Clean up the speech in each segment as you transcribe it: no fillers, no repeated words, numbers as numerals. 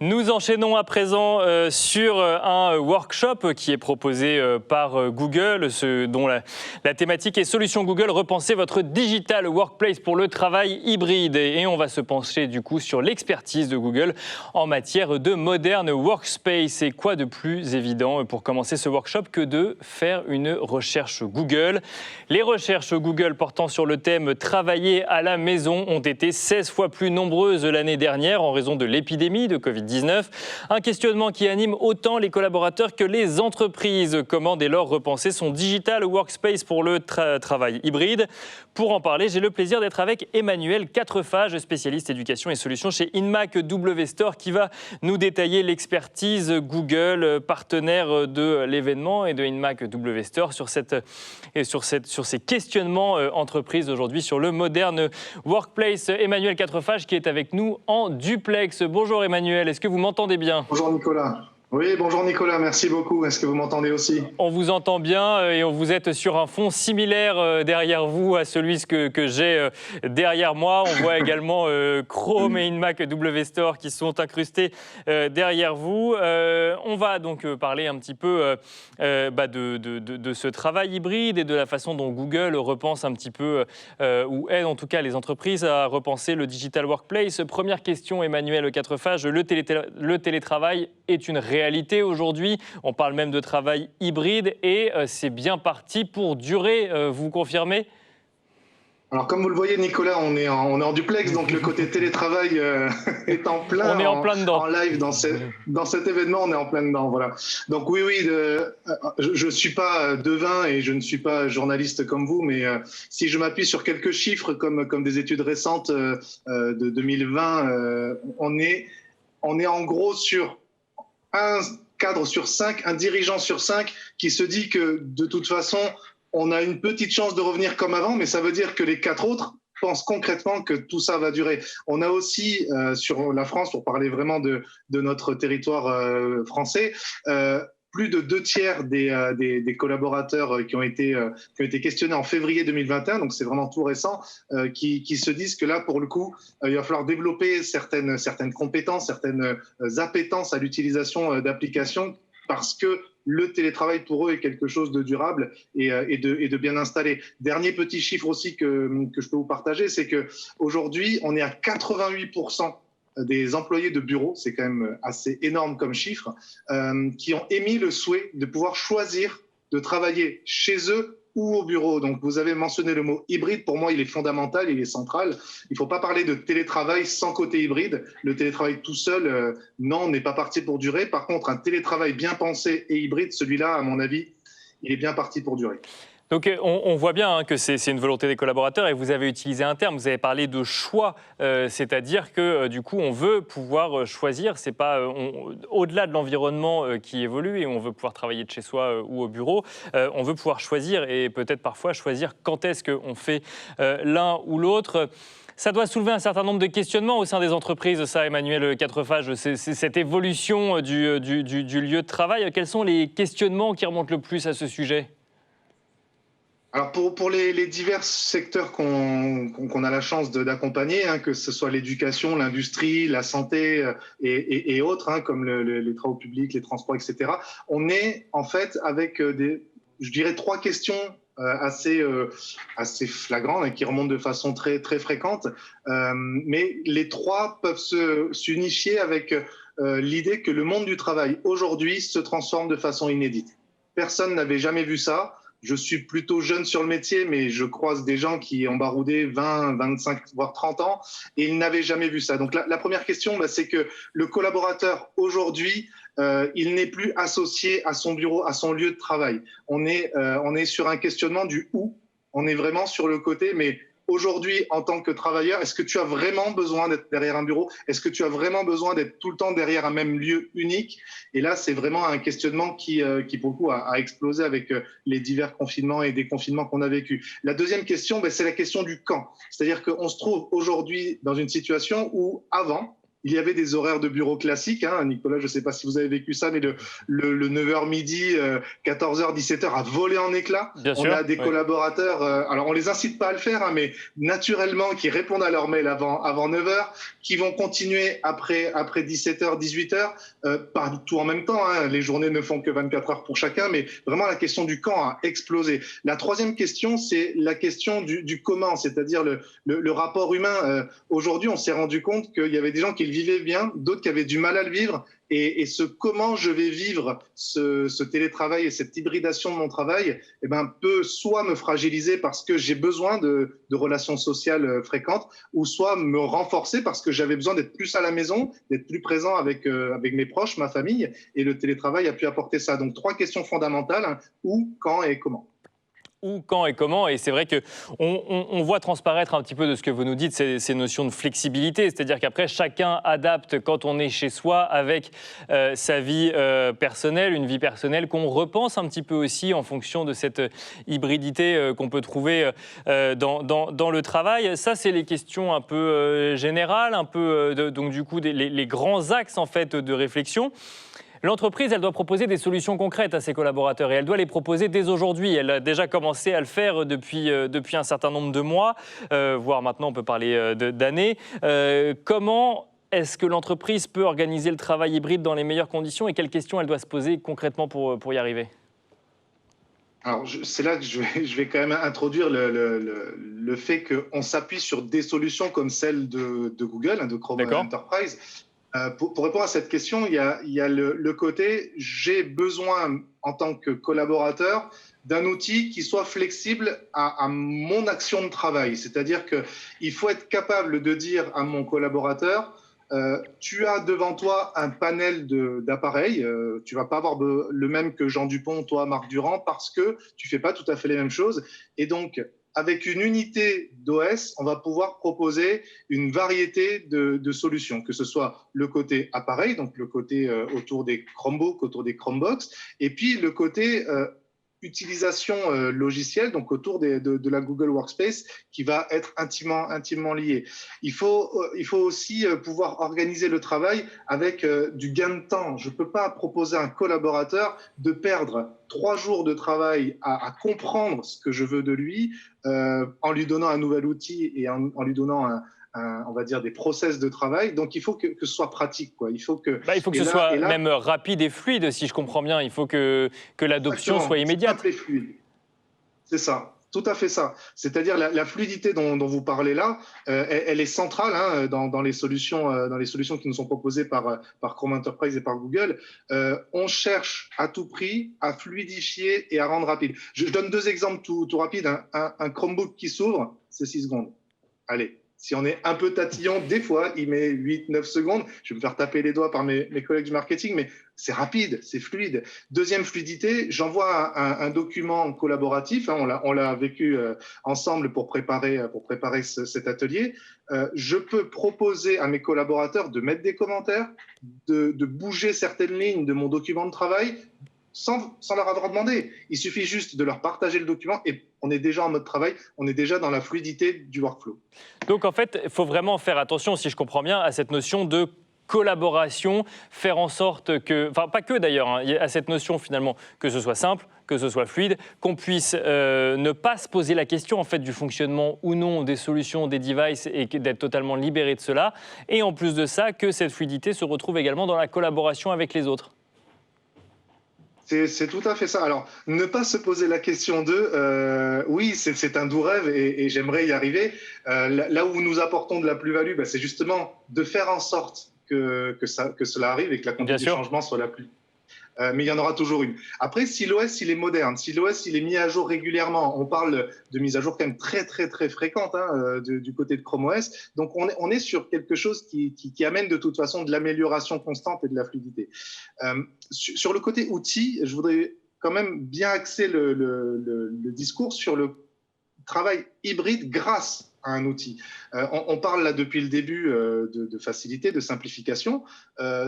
Nous enchaînons à présent sur un workshop qui est proposé par Google, dont la thématique est Solutions Google, repenser votre digital workplace pour le travail hybride. Et on va se pencher du coup sur l'expertise de Google en matière de modern workspace. Et quoi de plus évident pour commencer ce workshop que de faire une recherche Google. Les recherches Google portant sur le thème travailler à la maison ont été 16 fois plus nombreuses l'année dernière en raison de l'épidémie de Covid-19. Un questionnement qui anime autant les collaborateurs que les entreprises. Comment dès lors repenser son digital workspace pour le travail hybride? Pour en parler, j'ai le plaisir d'être avec Emmanuel Quatrefages, spécialiste éducation et solutions chez Inmac W Store, qui va nous détailler l'expertise Google, partenaire de l'événement et de Inmac W Store sur ces questionnements entreprises aujourd'hui sur le modern workplace. Emmanuel Quatrefages qui est avec nous en duplex. Bonjour Emmanuel, est-ce que vous m'entendez bien? Bonjour Nicolas. Oui, bonjour Nicolas, merci beaucoup. Est-ce que vous m'entendez aussi? On vous entend bien et vous êtes sur un fond similaire derrière vous à celui que j'ai derrière moi. On voit également Chrome et Inmac W Store qui sont incrustés derrière vous. On va donc parler un petit peu de ce travail hybride et de la façon dont Google repense un petit peu, ou aide en tout cas les entreprises à repenser le digital workplace. Première question, Emmanuel Quatrefages, le télétravail est une réalité aujourd'hui. On parle même de travail hybride et c'est bien parti pour durer. Vous confirmez? Alors, comme vous le voyez, Nicolas, on est en duplex, donc le côté télétravail est en plein, on est en plein dedans. En live dans cet événement, on est en plein dedans, voilà. Donc oui, je ne suis pas devin et je ne suis pas journaliste comme vous, mais si je m'appuie sur quelques chiffres comme des études récentes de 2020, on est en gros sur un cadre sur 5, un dirigeant sur 5 qui se dit que de toute façon, on a une petite chance de revenir comme avant, mais ça veut dire que les 4 autres pensent concrètement que tout ça va durer. On a aussi, sur la France, pour parler vraiment de notre territoire français, plus de 2/3 des collaborateurs qui ont été questionnés en février 2021, donc c'est vraiment tout récent, qui se disent que là, pour le coup, il va falloir développer certaines compétences, certaines appétences à l'utilisation d'applications parce que le télétravail pour eux est quelque chose de durable et de bien installé. Dernier petit chiffre aussi que je peux vous partager, c'est qu'aujourd'hui, on est à 88% des employés de bureau, c'est quand même assez énorme comme chiffre, qui ont émis le souhait de pouvoir choisir de travailler chez eux ou au bureau. Donc, vous avez mentionné le mot hybride. Pour moi, il est fondamental, il est central. Il ne faut pas parler de télétravail sans côté hybride. Le télétravail tout seul, non, n'est pas parti pour durer. Par contre, un télétravail bien pensé et hybride, celui-là, à mon avis, il est bien parti pour durer. Donc on voit bien que c'est une volonté des collaborateurs et vous avez utilisé un terme, vous avez parlé de choix, c'est-à-dire que du coup on veut pouvoir choisir, c'est pas au-delà de l'environnement qui évolue et on veut pouvoir travailler de chez soi ou au bureau, on veut pouvoir choisir et peut-être parfois choisir quand est-ce qu'on fait l'un ou l'autre. Ça doit soulever un certain nombre de questionnements au sein des entreprises, ça, Emmanuel Quatrefages, cette évolution du lieu de travail. Quels sont les questionnements qui remontent le plus à ce sujet ? Alors pour les divers secteurs qu'on a la chance d'accompagner, que ce soit l'éducation, l'industrie, la santé et autres, comme les travaux publics, les transports, etc., on est en fait avec je dirais 3 questions assez flagrantes et qui remontent de façon très, très fréquente. Mais les 3 peuvent s'unifier avec l'idée que le monde du travail aujourd'hui se transforme de façon inédite. Personne n'avait jamais vu ça. Je suis plutôt jeune sur le métier, mais je croise des gens qui ont baroudé 20, 25, voire 30 ans, et ils n'avaient jamais vu ça. Donc la première question, c'est que le collaborateur, aujourd'hui, il n'est plus associé à son bureau, à son lieu de travail. On est sur un questionnement du « où ». On est vraiment sur le côté, mais aujourd'hui, en tant que travailleur, est-ce que tu as vraiment besoin d'être derrière un bureau? Est-ce que tu as vraiment besoin d'être tout le temps derrière un même lieu unique? Et là, c'est vraiment un questionnement qui pour le coup, a explosé avec les divers confinements et déconfinements qu'on a vécu. La deuxième question, c'est la question du quand. C'est-à-dire qu'on se trouve aujourd'hui dans une situation où, avant, il y avait des horaires de bureau classiques. Hein. Nicolas, je ne sais pas si vous avez vécu ça, mais le 9h midi, 14h, 17h a volé en éclats. Bien sûr, a des collaborateurs, alors on les incite pas à le faire, hein, mais naturellement, qui répondent à leur mail avant 9h, qui vont continuer après 17h, 18h, pas tout en même temps. Hein. Les journées ne font que 24 heures pour chacun, mais vraiment la question du quand a explosé. La troisième question, c'est la question du comment, c'est-à-dire le rapport humain. Aujourd'hui, on s'est rendu compte qu'il y avait des gens qui le vivaient bien, d'autres qui avaient du mal à le vivre. Et ce comment je vais vivre ce télétravail et cette hybridation de mon travail peut soit me fragiliser parce que j'ai besoin de relations sociales fréquentes, ou soit me renforcer parce que j'avais besoin d'être plus à la maison, d'être plus présent avec mes proches, ma famille, et le télétravail a pu apporter ça. Donc 3 questions fondamentales, hein, où, quand et comment. Où, quand et comment. Et c'est vrai qu'on voit transparaître un petit peu de ce que vous nous dites, ces notions de flexibilité. C'est-à-dire qu'après, chacun adapte quand on est chez soi avec sa vie personnelle, une vie personnelle qu'on repense un petit peu aussi en fonction de cette hybridité qu'on peut trouver dans le travail. Ça, c'est les questions un peu générales, un peu, donc du coup, les grands axes en fait, de réflexion. L'entreprise, elle doit proposer des solutions concrètes à ses collaborateurs et elle doit les proposer dès aujourd'hui. Elle a déjà commencé à le faire depuis un certain nombre de mois, voire maintenant on peut parler d'années. Comment est-ce que l'entreprise peut organiser le travail hybride dans les meilleures conditions et quelles questions elle doit se poser concrètement pour y arriver ? Alors, c'est là que je vais quand même introduire le fait qu'on s'appuie sur des solutions comme celle de Google, hein, de Chrome Enterprise. Pour répondre à cette question, il y a le côté j'ai besoin en tant que collaborateur d'un outil qui soit flexible à mon action de travail. C'est-à-dire qu'il faut être capable de dire à mon collaborateur tu as devant toi un panel d'appareils, tu vas pas avoir le même que Jean Dupont, toi Marc Durand, parce que tu fais pas tout à fait les mêmes choses. Et donc, avec une unité d'OS, on va pouvoir proposer une variété de solutions, que ce soit le côté appareil, donc le côté autour des Chromebooks, autour des Chromebox, et puis le côté utilisation logicielle, donc autour de la Google Workspace, qui va être intimement liée. Il faut aussi pouvoir organiser le travail avec du gain de temps. Je ne peux pas proposer à un collaborateur de perdre 3 jours de travail à comprendre ce que je veux de lui en lui donnant un nouvel outil et en lui donnant on va dire des process de travail. Donc il faut que ce soit pratique, quoi. Il faut que ce soit même rapide et fluide, si je comprends bien. Il faut que l'adoption soit immédiate. Simple et fluide. C'est ça. Tout à fait ça. C'est-à-dire la fluidité dont vous parlez là, elle est centrale hein, dans les solutions qui nous sont proposées par Chrome Enterprise et par Google. On cherche à tout prix à fluidifier et à rendre rapide. Je donne 2 exemples tout rapides. Un Chromebook qui s'ouvre, c'est 6 secondes. Allez. Si on est un peu tatillon, des fois, il met 8-9 secondes. Je vais me faire taper les doigts par mes collègues du marketing, mais c'est rapide, c'est fluide. Deuxième fluidité, j'envoie un document collaboratif. Hein, on l'a vécu ensemble pour préparer cet atelier. Je peux proposer à mes collaborateurs de mettre des commentaires, de bouger certaines lignes de mon document de travail, sans leur avoir demandé. Il suffit juste de leur partager le document et on est déjà en mode travail, on est déjà dans la fluidité du workflow. Donc en fait, il faut vraiment faire attention, si je comprends bien, à cette notion de collaboration, faire en sorte que, enfin pas que d'ailleurs, hein, à cette notion finalement que ce soit simple, que ce soit fluide, qu'on puisse ne pas se poser la question en fait du fonctionnement ou non des solutions, des devices et d'être totalement libéré de cela. Et en plus de ça, que cette fluidité se retrouve également dans la collaboration avec les autres. C'est tout à fait ça. Alors, ne pas se poser la question de oui, c'est un doux rêve et j'aimerais y arriver. Là où nous apportons de la plus-value, c'est justement de faire en sorte que cela arrive et que la conduite du changement soit la plus. Mais il y en aura toujours une. Après, si l'OS il est moderne, si l'OS il est mis à jour régulièrement, on parle de mise à jour quand même très fréquente hein, du côté de Chrome OS. Donc on est sur quelque chose qui amène de toute façon de l'amélioration constante et de la fluidité. Sur le côté outils, je voudrais quand même bien axer le discours sur le travail hybride grâce à un outil. On parle là depuis le début de facilité, de simplification.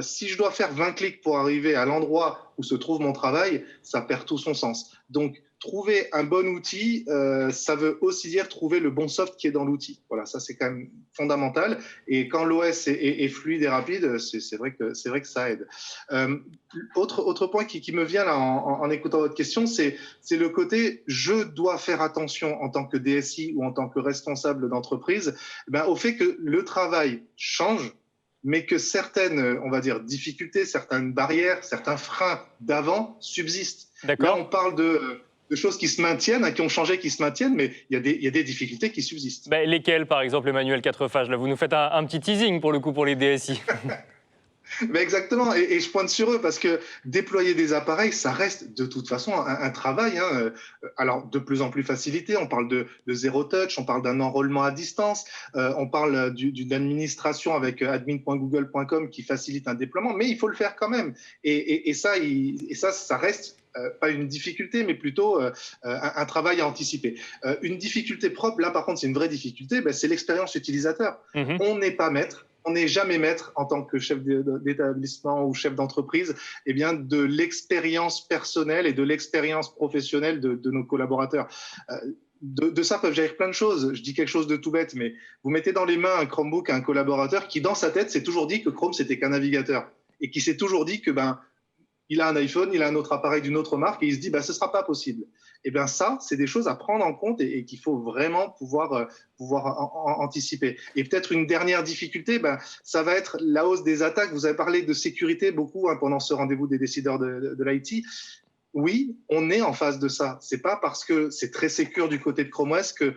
Si je dois faire 20 clics pour arriver à l'endroit où se trouve mon travail, ça perd tout son sens. Donc, trouver un bon outil, ça veut aussi dire trouver le bon soft qui est dans l'outil. Voilà, ça c'est quand même fondamental. Et quand l'OS est fluide et rapide, c'est vrai que ça aide. Autre point qui me vient là en écoutant votre question, c'est le côté je dois faire attention en tant que DSI ou en tant que responsable d'entreprise, au fait que le travail change, mais que certaines, on va dire, difficultés, certaines barrières, certains freins d'avant subsistent. Là, on parle de choses qui se maintiennent, qui ont changé, qui se maintiennent, mais il y a des difficultés qui subsistent. Lesquelles, par exemple, Emmanuel Quatrefages? Là, vous nous faites un petit teasing, pour le coup, pour les DSI. Exactement, et je pointe sur eux parce que déployer des appareils, ça reste de toute façon un travail. Alors, de plus en plus facilité, on parle de zéro touch, on parle d'un enrôlement à distance, on parle d'une administration avec admin.google.com qui facilite un déploiement, mais il faut le faire quand même. Et ça reste pas une difficulté, mais plutôt un travail à anticiper. Une difficulté propre, là par contre, c'est une vraie difficulté, c'est l'expérience utilisateur. On n'est pas maître. On n'est jamais maître en tant que chef d'établissement ou chef d'entreprise, de l'expérience personnelle et de l'expérience professionnelle de nos collaborateurs. De ça peuvent jaillir plein de choses. Je dis quelque chose de tout bête, mais vous mettez dans les mains un Chromebook à un collaborateur qui, dans sa tête, s'est toujours dit que Chrome, c'était qu'un navigateur et qui s'est toujours dit que il a un iPhone, il a un autre appareil d'une autre marque et il se dit ce ne sera pas possible. Ça, c'est des choses à prendre en compte et qu'il faut vraiment pouvoir anticiper. Et peut-être une dernière difficulté, ça va être la hausse des attaques. Vous avez parlé de sécurité beaucoup pendant ce rendez-vous des décideurs de l'IT. Oui, on est en face de ça. C'est pas parce que c'est très sécure du côté de Chrome OS qu'il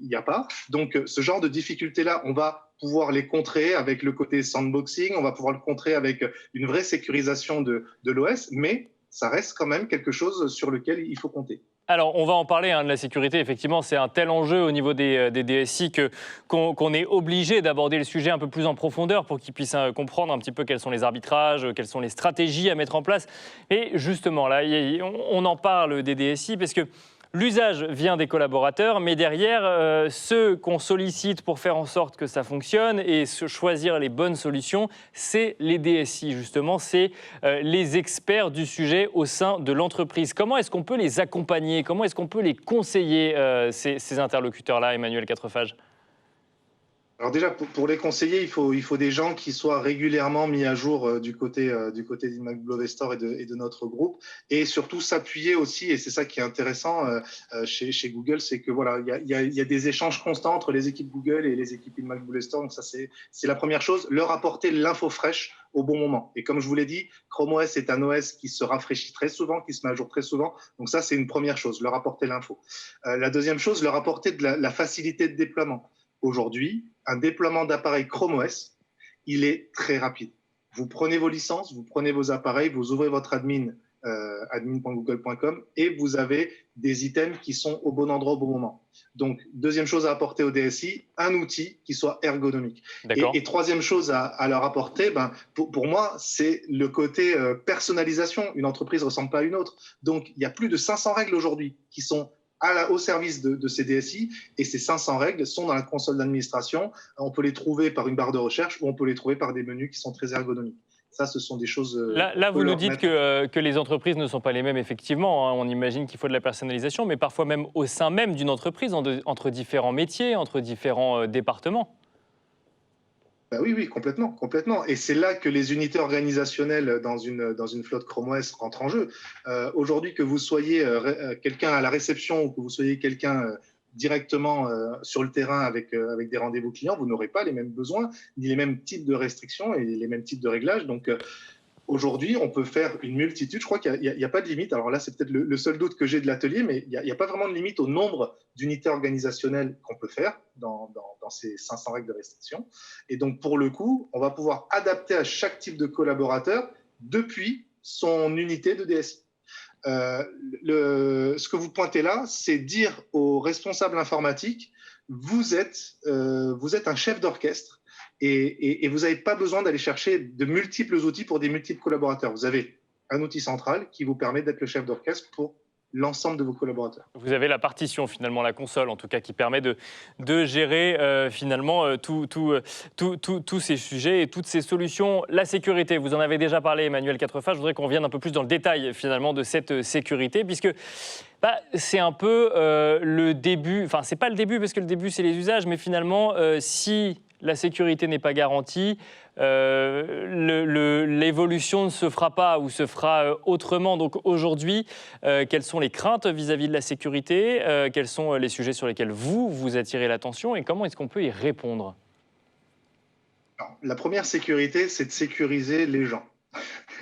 n'y a pas. Donc, ce genre de difficultés-là, on va pouvoir les contrer avec le côté sandboxing, on va pouvoir le contrer avec une vraie sécurisation de l'OS, mais ça reste quand même quelque chose sur lequel il faut compter. Alors, on va en parler de la sécurité. Effectivement, c'est un tel enjeu au niveau des DSI qu'on est obligé d'aborder le sujet un peu plus en profondeur pour qu'ils puissent comprendre un petit peu quels sont les arbitrages, quelles sont les stratégies à mettre en place. Et justement, là, on en parle des DSI parce que l'usage vient des collaborateurs, mais derrière, ceux qu'on sollicite pour faire en sorte que ça fonctionne et choisir les bonnes solutions, c'est les DSI, justement, c'est les experts du sujet au sein de l'entreprise. Comment est-ce qu'on peut les accompagner? Comment est-ce qu'on peut les conseiller, ces interlocuteurs-là, Emmanuel Quatrefages? Alors déjà, pour les conseiller, il faut des gens qui soient régulièrement mis à jour du côté d'Immacblovestor et de notre groupe, et surtout s'appuyer aussi, et c'est ça qui est intéressant chez Google, c'est que voilà, il y a des échanges constants entre les équipes Google et les équipes Immacblovestor. Donc ça, c'est la première chose, leur apporter l'info fraîche au bon moment. Et comme je vous l'ai dit, Chrome OS est un OS qui se rafraîchit très souvent, qui se met à jour très souvent. Donc ça, c'est une première chose, leur apporter l'info. La deuxième chose, leur apporter de la facilité de déploiement. Aujourd'hui, un déploiement d'appareil Chrome OS, il est très rapide. Vous prenez vos licences, vous prenez vos appareils, vous ouvrez votre admin.google.com et vous avez des items qui sont au bon endroit au bon moment. Donc, deuxième chose à apporter au DSI, un outil qui soit ergonomique. Et troisième chose à leur apporter, pour moi, c'est le côté personnalisation. Une entreprise ne ressemble pas à une autre. Donc, il y a plus de 500 règles aujourd'hui qui sont au service de ces DSI, et ces 500 règles sont dans la console d'administration. On peut les trouver par une barre de recherche ou on peut les trouver par des menus qui sont très ergonomiques. Ça, ce sont des choses... Là vous nous dites que les entreprises ne sont pas les mêmes, effectivement. On imagine qu'il faut de la personnalisation, mais parfois même au sein même d'une entreprise, entre différents métiers, entre différents départements. Oui, complètement. Et c'est là que les unités organisationnelles dans une flotte Chrome OS rentrent en jeu. Aujourd'hui, que vous soyez quelqu'un à la réception ou que vous soyez quelqu'un directement sur le terrain avec des rendez-vous clients, vous n'aurez pas les mêmes besoins, ni les mêmes types de restrictions et les mêmes types de réglages. Donc, aujourd'hui, on peut faire une multitude. Je crois qu'il n'y a pas de limite. Alors là, c'est peut-être le seul doute que j'ai de l'atelier, mais il n'y a pas vraiment de limite au nombre d'unités organisationnelles qu'on peut faire dans ces 500 règles de restriction. Et donc, pour le coup, on va pouvoir adapter à chaque type de collaborateur depuis son unité de DSI. Ce que vous pointez là, c'est dire aux responsables informatiques, vous êtes un chef d'orchestre. Et vous n'avez pas besoin d'aller chercher de multiples outils pour des multiples collaborateurs. Vous avez un outil central qui vous permet d'être le chef d'orchestre pour l'ensemble de vos collaborateurs. Vous avez la partition, finalement, la console, en tout cas, qui permet de gérer, finalement, tous ces sujets et toutes ces solutions. La sécurité, vous en avez déjà parlé, Emmanuel Quatrefages. Je voudrais qu'on vienne un peu plus dans le détail, finalement, de cette sécurité, puisque c'est un peu le début. Enfin, c'est pas le début, parce que le début, c'est les usages, mais finalement, si la sécurité n'est pas garantie, l'évolution ne se fera pas ou se fera autrement. Donc aujourd'hui, quelles sont les craintes vis-à-vis de la sécurité? Quels sont les sujets sur lesquels vous attirez l'attention et comment est-ce qu'on peut y répondre? Alors, la première sécurité, c'est de sécuriser les gens.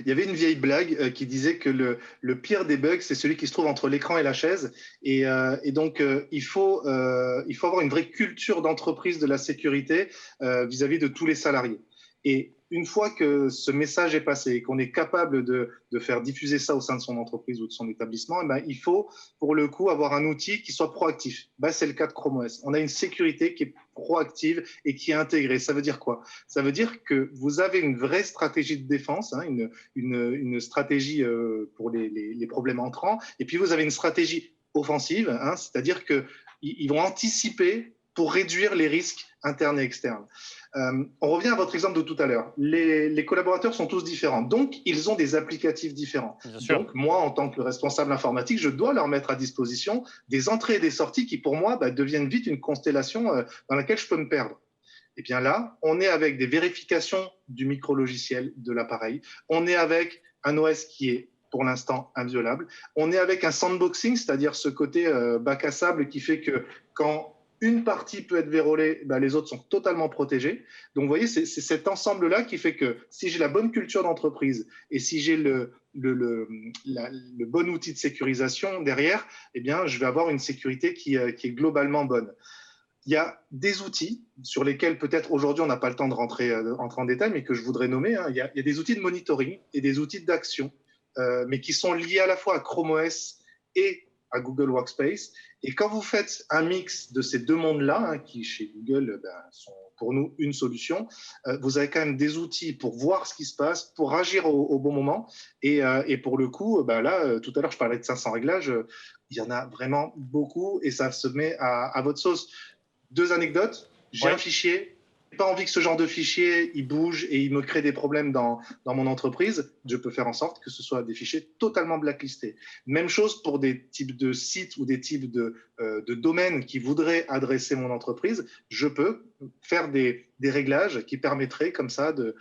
Il y avait une vieille blague qui disait que le pire des bugs, c'est celui qui se trouve entre l'écran et la chaise. Et donc, il faut avoir une vraie culture d'entreprise de la sécurité vis-à-vis de tous les salariés. Et une fois que ce message est passé et qu'on est capable de faire diffuser ça au sein de son entreprise ou de son établissement, eh ben, il faut, pour le coup, avoir un outil qui soit proactif. Ben, c'est le cas de Chrome OS. On a une sécurité qui est proactive et qui est intégrée. Ça veut dire quoi? Ça veut dire que vous avez une vraie stratégie de défense, hein, une stratégie pour les problèmes entrants, et puis vous avez une stratégie offensive, hein, c'est-à-dire qu'ils vont anticiper pour réduire les risques internes et externes. On revient à votre exemple de tout à l'heure. Les collaborateurs sont tous différents, donc ils ont des applicatifs différents. Donc moi, en tant que responsable informatique, je dois leur mettre à disposition des entrées et des sorties qui, pour moi, deviennent vite une constellation dans laquelle je peux me perdre. Et bien là, on est avec des vérifications du micro-logiciel de l'appareil. On est avec un OS qui est pour l'instant inviolable. On est avec un sandboxing, c'est-à-dire ce côté bac à sable qui fait que quand une partie peut être vérolée, les autres sont totalement protégés. Donc, vous voyez, c'est cet ensemble-là qui fait que si j'ai la bonne culture d'entreprise et si j'ai le bon outil de sécurisation derrière, eh bien, je vais avoir une sécurité qui est globalement bonne. Il y a des outils sur lesquels peut-être aujourd'hui on n'a pas le temps de rentrer en détail, mais que je voudrais nommer. Hein. Il y a des outils de monitoring et des outils d'action, mais qui sont liés à la fois à Chrome OS et à Google Workspace. Et quand vous faites un mix de ces deux mondes-là, hein, qui chez Google sont pour nous une solution, vous avez quand même des outils pour voir ce qui se passe, pour agir au bon moment. Et pour le coup, là, tout à l'heure, je parlais de 500 réglages. Il y en a vraiment beaucoup et ça se met à votre sauce. 2 anecdotes. J'ai un fichier. Je n'ai pas envie que ce genre de fichier il bouge et il me crée des problèmes dans mon entreprise. Je peux faire en sorte que ce soit des fichiers totalement blacklistés. Même chose pour des types de sites ou des types de domaines qui voudraient adresser mon entreprise. Je peux faire des réglages qui permettraient comme ça de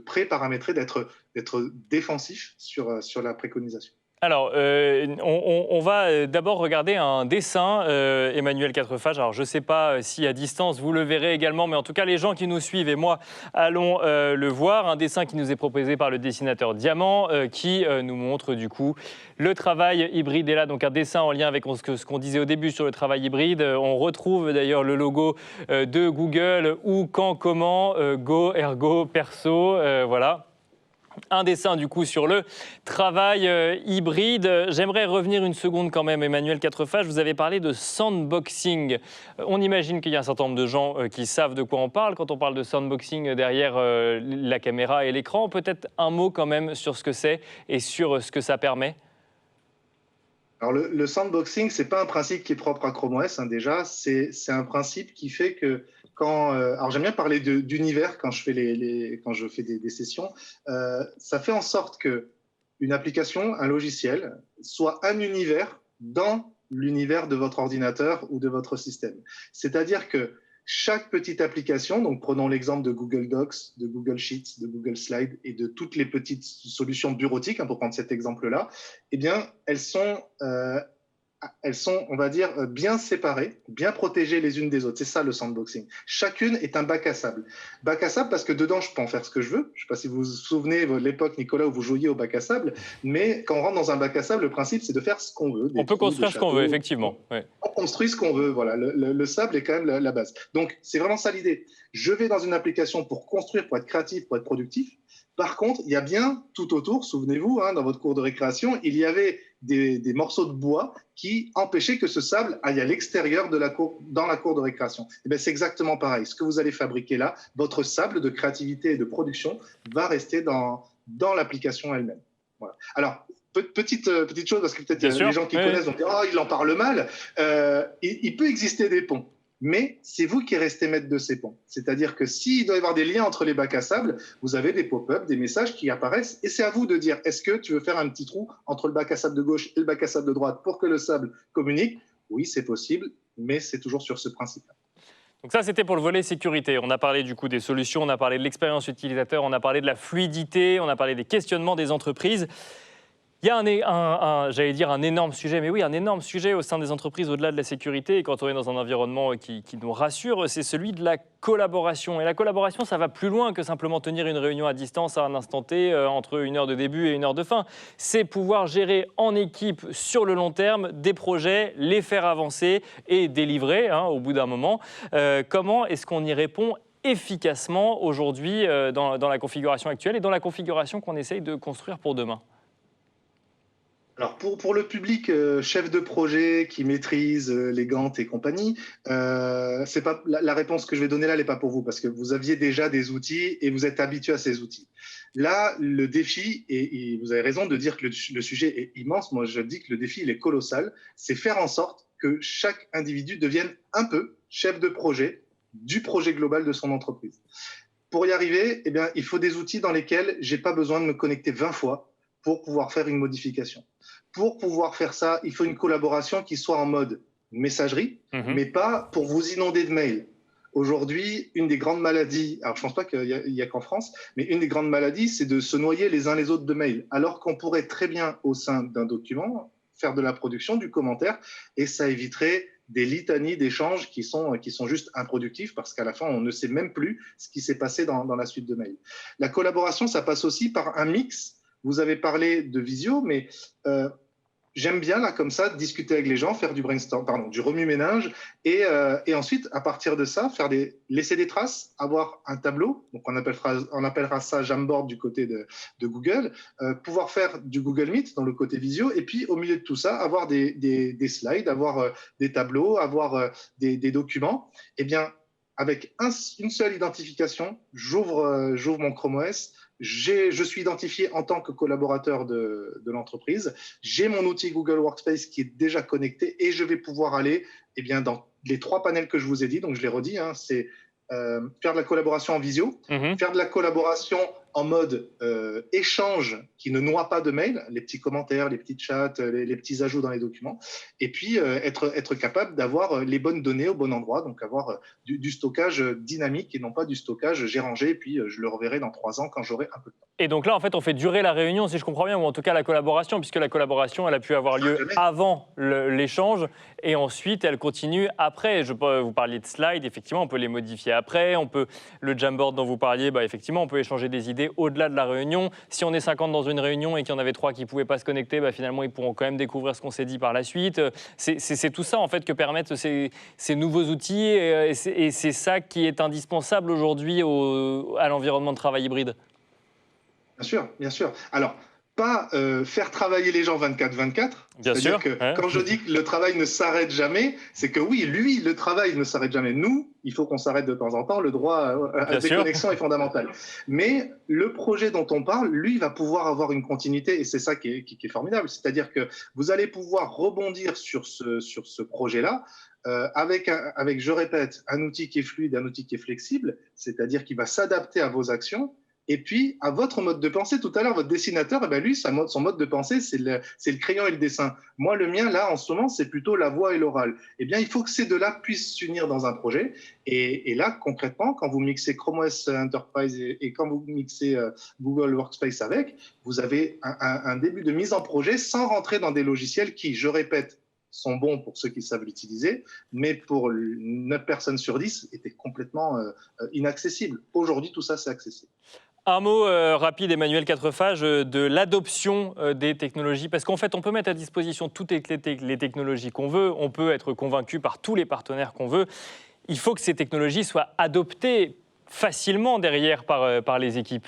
pré-paramétrer, d'être défensif sur la préconisation. Alors, on va d'abord regarder un dessin, Emmanuel Quatrefages. Alors, je ne sais pas si à distance vous le verrez également, mais en tout cas, les gens qui nous suivent et moi allons le voir. Un dessin qui nous est proposé par le dessinateur Diamant, qui nous montre du coup le travail hybride. Et là, donc un dessin en lien avec ce qu'on disait au début sur le travail hybride. On retrouve d'ailleurs le logo de Google, où, quand, comment, go, ergo, perso, voilà. Un dessin du coup sur le travail hybride. J'aimerais revenir une seconde quand même, Emmanuel Quatrefages. Vous avez parlé de sandboxing. On imagine qu'il y a un certain nombre de gens qui savent de quoi on parle quand on parle de sandboxing derrière la caméra et l'écran. Peut-être un mot quand même sur ce que c'est et sur ce que ça permet. Alors le sandboxing, c'est pas un principe qui est propre à Chrome OS, hein, déjà. C'est un principe qui fait que alors j'aime bien parler d'univers quand je fais des sessions. Ça fait en sorte que une application, un logiciel, soit un univers dans l'univers de votre ordinateur ou de votre système. C'est-à-dire que chaque petite application, donc prenons l'exemple de Google Docs, de Google Sheets, de Google Slides et de toutes les petites solutions bureautiques, hein, pour prendre cet exemple-là, eh bien, elles sont, on va dire, bien séparées, bien protégées les unes des autres. C'est ça le sandboxing. Chacune est un bac à sable. Bac à sable parce que dedans, je peux en faire ce que je veux. Je ne sais pas si vous vous souvenez de l'époque, Nicolas, où vous jouiez au bac à sable, mais quand on rentre dans un bac à sable, le principe, c'est de faire ce qu'on veut. On peut construire ce qu'on veut, effectivement. Ouais. On construit ce qu'on veut, voilà. Le sable est quand même la base. Donc, c'est vraiment ça l'idée. Je vais dans une application pour construire, pour être créatif, pour être productif. Par contre, il y a bien tout autour, souvenez-vous, hein, dans votre cours de récréation, il y avait des morceaux de bois qui empêchaient que ce sable aille à l'extérieur dans la cour de récréation. Et bien, c'est exactement pareil. Ce que vous allez fabriquer là, votre sable de créativité et de production va rester dans l'application elle-même. Voilà. Alors, petite chose, parce que peut-être Bien sûr. les gens qui connaissent vont dire « Oh, il en parle mal ». Il peut exister des ponts, mais c'est vous qui restez maître de ces ponts. C'est-à-dire que s'il doit y avoir des liens entre les bacs à sable, vous avez des pop-up, des messages qui apparaissent, et c'est à vous de dire « Est-ce que tu veux faire un petit trou entre le bac à sable de gauche et le bac à sable de droite pour que le sable communique ?» Oui, c'est possible, mais c'est toujours sur ce principe-là. Donc ça, c'était pour le volet sécurité. On a parlé du coup des solutions, on a parlé de l'expérience utilisateur, on a parlé de la fluidité, on a parlé des questionnements des entreprises. Il y a j'allais dire un énorme sujet, mais oui, un énorme sujet au sein des entreprises au-delà de la sécurité. Et quand on est dans un environnement qui nous rassure, c'est celui de la collaboration. Et la collaboration, ça va plus loin que simplement tenir une réunion à distance à un instant T, entre une heure de début et une heure de fin. C'est pouvoir gérer en équipe sur le long terme des projets, les faire avancer et délivrer au bout d'un moment. Comment est-ce qu'on y répond efficacement aujourd'hui dans la configuration actuelle et dans la configuration qu'on essaye de construire pour demain? Alors pour le public chef de projet qui maîtrise les Gantt et compagnie, c'est pas la réponse que je vais donner là, elle n'est pas pour vous parce que vous aviez déjà des outils et vous êtes habitué à ces outils. Là, le défi, et vous avez raison de dire que le sujet est immense, moi je dis que le défi il est colossal, c'est faire en sorte que chaque individu devienne un peu chef de projet du projet global de son entreprise. Pour y arriver, eh bien, il faut des outils dans lesquels j'ai pas besoin de me connecter 20 fois pour pouvoir faire une modification. Pour pouvoir faire ça, il faut une collaboration qui soit en mode messagerie, mais pas pour vous inonder de mails. Aujourd'hui, une des grandes maladies, alors je ne pense pas qu'il y a qu'en France, mais une des grandes maladies, c'est de se noyer les uns les autres de mails, alors qu'on pourrait très bien, au sein d'un document, faire de la production, du commentaire, et ça éviterait des litanies d'échanges qui sont juste improductifs, parce qu'à la fin, on ne sait même plus ce qui s'est passé dans la suite de mails. La collaboration, ça passe aussi par un mix. Vous avez parlé de visio, mais j'aime bien, là, comme ça, discuter avec les gens, faire du brainstorm, pardon, du remue-ménage, et ensuite, à partir de ça, laisser des traces, avoir un tableau, donc on appellera ça Jamboard du côté de Google, pouvoir faire du Google Meet dans le côté visio, et puis au milieu de tout ça, avoir des slides, avoir des tableaux, avoir des documents. Eh bien, avec une seule identification, j'ouvre mon Chrome OS, je suis identifié en tant que collaborateur de l'entreprise, j'ai mon outil Google Workspace qui est déjà connecté et je vais pouvoir aller dans les 3 panels que je vous ai dit, donc je les redis, c'est faire de la collaboration en visio, faire de la collaboration en mode échange qui ne noie pas de mail, les petits commentaires, les petits chats, les petits ajouts dans les documents, et puis être capable d'avoir les bonnes données au bon endroit, donc avoir du stockage dynamique et non pas du stockage j'ai rangé et puis je le reverrai dans 3 ans quand j'aurai un peu de temps. Et donc là, en fait, on fait durer la réunion, si je comprends bien, ou en tout cas la collaboration, puisque la collaboration, elle a pu avoir lieu avant l'échange, et ensuite, elle continue après. Vous parliez de slides, effectivement, on peut les modifier après. Le Jamboard dont vous parliez, effectivement, on peut échanger des idées au-delà de la réunion. Si on est 50 dans une réunion et qu'il y en avait 3 qui ne pouvaient pas se connecter, finalement, ils pourront quand même découvrir ce qu'on s'est dit par la suite. C'est tout ça, en fait, que permettent ces nouveaux outils, et c'est ça qui est indispensable aujourd'hui à l'environnement de travail hybride. Bien sûr, bien sûr. Alors, pas faire travailler les gens 24/24. Bien sûr. C'est-à-dire que quand je dis que le travail ne s'arrête jamais, c'est que oui, lui, le travail ne s'arrête jamais. Nous, il faut qu'on s'arrête de temps en temps. Le droit à déconnexion est fondamental. Mais le projet dont on parle, lui, va pouvoir avoir une continuité et c'est ça qui est formidable. C'est-à-dire que vous allez pouvoir rebondir sur ce projet-là avec, je répète, un outil qui est fluide, un outil qui est flexible, c'est-à-dire qui va s'adapter à vos actions. Et puis, à votre mode de pensée, tout à l'heure, votre dessinateur, lui, son mode de pensée, c'est le crayon et le dessin. Moi, le mien, là, en ce moment, c'est plutôt la voix et l'oral. Eh bien, il faut que ces deux-là puissent s'unir dans un projet. Et là, concrètement, quand vous mixez Chrome OS Enterprise et quand vous mixez Google Workspace avec, vous avez un début de mise en projet sans rentrer dans des logiciels qui, je répète, sont bons pour ceux qui savent l'utiliser, mais pour 9 personnes sur 10, étaient complètement inaccessibles. Aujourd'hui, tout ça, c'est accessible. Un mot rapide, Emmanuel Quatrefages, de l'adoption des technologies. Parce qu'en fait, on peut mettre à disposition toutes les technologies qu'on veut. On peut être convaincu par tous les partenaires qu'on veut. Il faut que ces technologies soient adoptées facilement derrière par les équipes.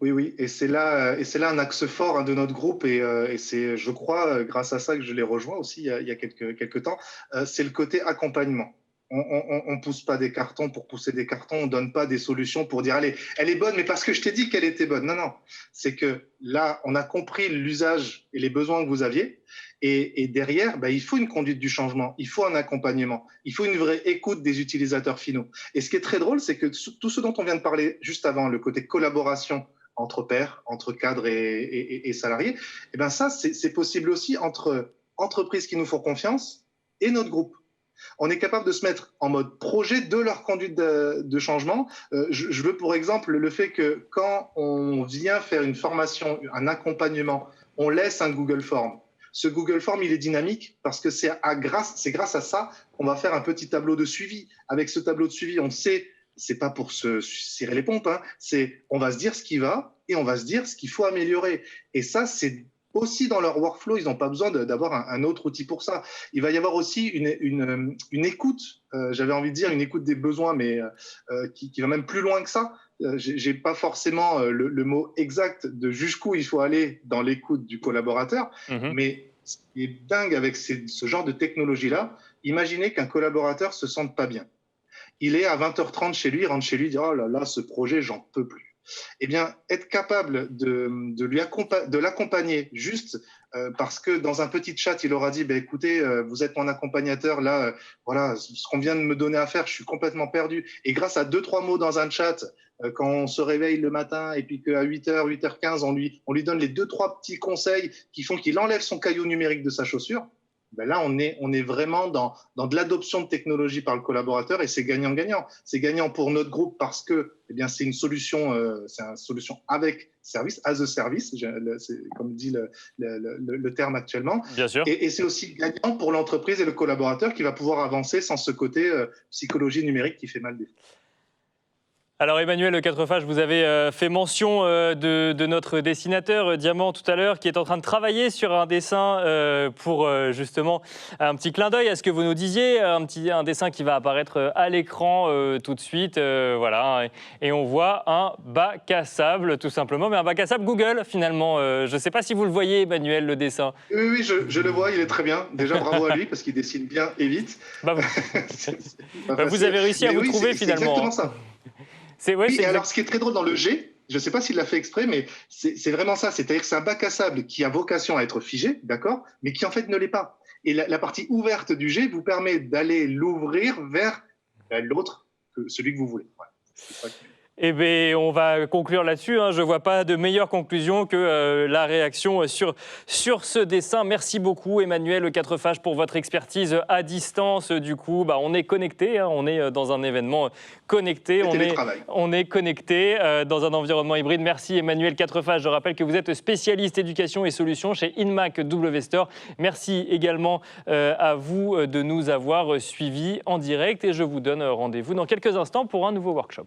Oui. Et c'est là un axe fort de notre groupe. Et c'est, je crois, grâce à ça que je l'ai rejoint aussi il y a quelques temps. C'est le côté accompagnement. On pousse pas des cartons pour pousser des cartons, on donne pas des solutions pour dire allez, elle est bonne, mais parce que je t'ai dit qu'elle était bonne. Non, non, c'est que là, on a compris l'usage et les besoins que vous aviez, et derrière, il faut une conduite du changement, il faut un accompagnement, il faut une vraie écoute des utilisateurs finaux. Et ce qui est très drôle, c'est que tout ce dont on vient de parler juste avant, le côté collaboration entre pairs, entre cadres et salariés, et ben ça, c'est possible aussi entre entreprises qui nous font confiance et notre groupe. On est capable de se mettre en mode projet de leur conduite de changement. Je veux pour exemple le fait que quand on vient faire une formation, un accompagnement, on laisse un Google Form. Ce Google Form, il est dynamique parce que c'est grâce à ça qu'on va faire un petit tableau de suivi. Avec ce tableau de suivi, on sait, c'est pas pour se cirer les pompes, hein, on va se dire ce qui va et on va se dire ce qu'il faut améliorer. Et ça, c'est aussi dans leur workflow, ils n'ont pas besoin d'avoir un autre outil pour ça. Il va y avoir aussi une écoute, j'avais envie de dire une écoute des besoins, mais qui va même plus loin que ça. J'ai pas forcément le mot exact de jusqu'où il faut aller dans l'écoute du collaborateur, mais ce qui est dingue avec ce genre de technologie-là, imaginez qu'un collaborateur se sente pas bien. Il est à 20h30 chez lui, il rentre chez lui, il dit « Oh là là, ce projet, j'en peux plus ». Eh bien, être capable de l'accompagner juste parce que dans un petit chat, il aura dit écoutez, vous êtes mon accompagnateur, là, voilà, ce qu'on vient de me donner à faire, je suis complètement perdu. Et grâce à 2-3 mots dans un chat, quand on se réveille le matin et puis qu'à 8h, 8h15, on lui donne les 2-3 petits conseils qui font qu'il enlève son caillou numérique de sa chaussure, là, on est vraiment dans de l'adoption de technologie par le collaborateur et c'est gagnant-gagnant. C'est gagnant pour notre groupe parce que c'est une solution avec service, as a service, c'est comme dit le terme actuellement. Bien sûr. Et c'est aussi gagnant pour l'entreprise et le collaborateur qui va pouvoir avancer sans ce côté psychologie numérique qui fait mal des fois. Alors Emmanuel Le Quatrefages, vous avez fait mention de notre dessinateur Diamant tout à l'heure qui est en train de travailler sur un dessin pour justement un petit clin d'œil à ce que vous nous disiez, un dessin qui va apparaître à l'écran tout de suite, voilà, et on voit un bac à sable tout simplement, mais un bac à sable Google finalement. Je ne sais pas si vous le voyez Emmanuel, le dessin. Oui, je le vois, il est très bien. Déjà bravo à lui parce qu'il dessine bien et vite. Vous avez réussi à vous trouver finalement. C'est exactement ça. Alors, ce qui est très drôle dans le G, je ne sais pas s'il l'a fait exprès, mais c'est vraiment ça. C'est-à-dire que c'est un bac à sable qui a vocation à être figé, d'accord, mais qui en fait ne l'est pas. Et la partie ouverte du G vous permet d'aller l'ouvrir vers l'autre, celui que vous voulez. Ouais, c'est ça qui... Eh bien, on va conclure là-dessus. Je ne vois pas de meilleure conclusion que la réaction sur ce dessin. Merci beaucoup, Emmanuel Le Quatrefages, pour votre expertise à distance. Du coup, on est connecté. On est dans un événement connecté. On est connecté dans un environnement hybride. Merci, Emmanuel Quatrefages. Je rappelle que vous êtes spécialiste éducation et solutions chez Inmac W Store. Merci également à vous de nous avoir suivis en direct. Et je vous donne rendez-vous dans quelques instants pour un nouveau workshop.